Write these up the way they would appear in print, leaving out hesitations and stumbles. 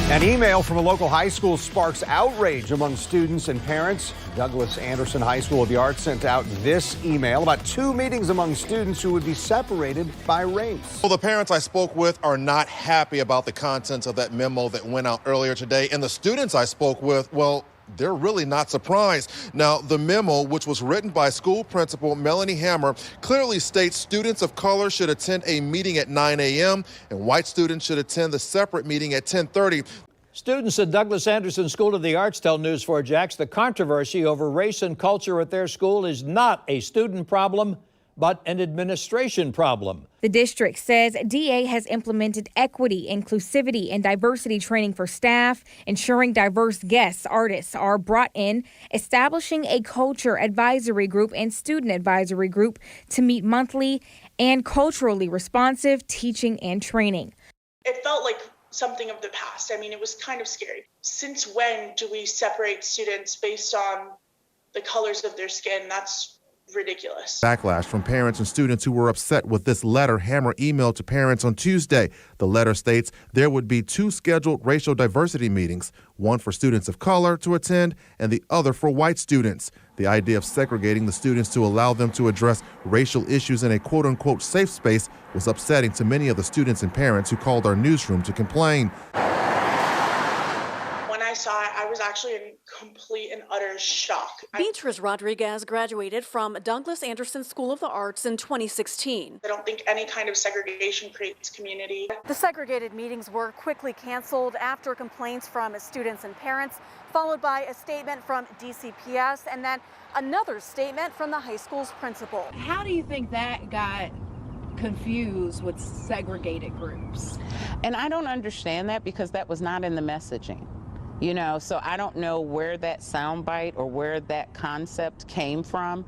An email from a local high school sparks outrage among students and parents. Douglas Anderson High School of the Arts sent out this email about 2 meetings among students who would be separated by race. Well, the parents I spoke with are not happy about the contents of that memo that went out earlier today. And the students I spoke with, well, they're really not surprised. Now, the memo, which was written by school principal Melanie Hammer, clearly states students of color should attend a meeting at 9 a.m. and white students should attend the separate meeting at 10:30. Students at Douglas Anderson School of the Arts tell News4Jax the controversy over race and culture at their school is not a student problem, but an administration problem. The district says DA has implemented equity, inclusivity, and diversity training for staff, ensuring diverse guests, artists are brought in, establishing a culture advisory group and student advisory group to meet monthly, and culturally responsive teaching and training. It felt like something of the past. I mean, it was kind of scary. Since when do we separate students based on the colors of their skin? That's ridiculous. Backlash from parents and students who were upset with this letter Hammer emailed to parents on Tuesday. The letter states there would be 2 scheduled racial diversity meetings, one for students of color to attend and the other for white students. The idea of segregating the students to allow them to address racial issues in a quote-unquote safe space was upsetting to many of the students and parents who called our newsroom to complain. When I saw it, I was actually in complete and utter shock. Beatrice Rodriguez graduated from Douglas Anderson School of the Arts in 2016. I don't think any kind of segregation creates community. The segregated meetings were quickly canceled after complaints from students and parents, followed by a statement from DCPS and then another statement from the high school's principal. How do you think that got confused with segregated groups? And I don't understand that because that was not in the messaging. You know, so I don't know where that soundbite or where that concept came from,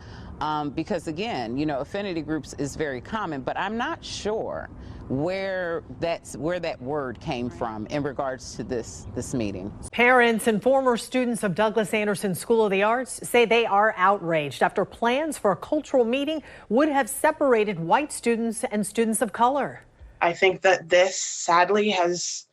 because again, you know, affinity groups is very common, but I'm not sure where that word came from in regards to this meeting. Parents and former students of Douglas Anderson School of the Arts say they are outraged after plans for a cultural meeting would have separated white students and students of color. I think that this sadly has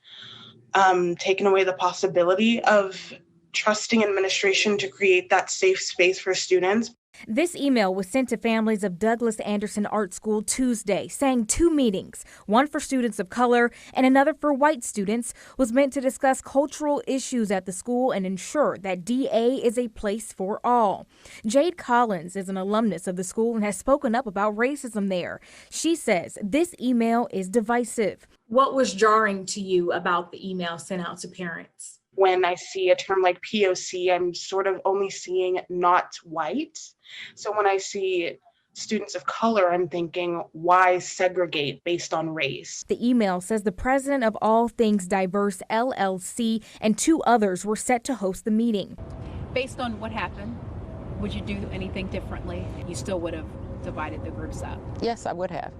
taken away the possibility of trusting administration to create that safe space for students. This email was sent to families of Douglas Anderson Art School Tuesday, saying 2 meetings, one for students of color and another for white students, was meant to discuss cultural issues at the school and ensure that DA is a place for all. Jade Collins is an alumnus of the school and has spoken up about racism there. She says this email is divisive. What was jarring to you about the email sent out to parents? When I see a term like POC, I'm sort of only seeing not white. So when I see students of color, I'm thinking, why segregate based on race? The email says the president of All Things Diverse LLC and 2 others were set to host the meeting. Based on what happened, would you do anything differently? You still would have divided the groups up? Yes, I would have.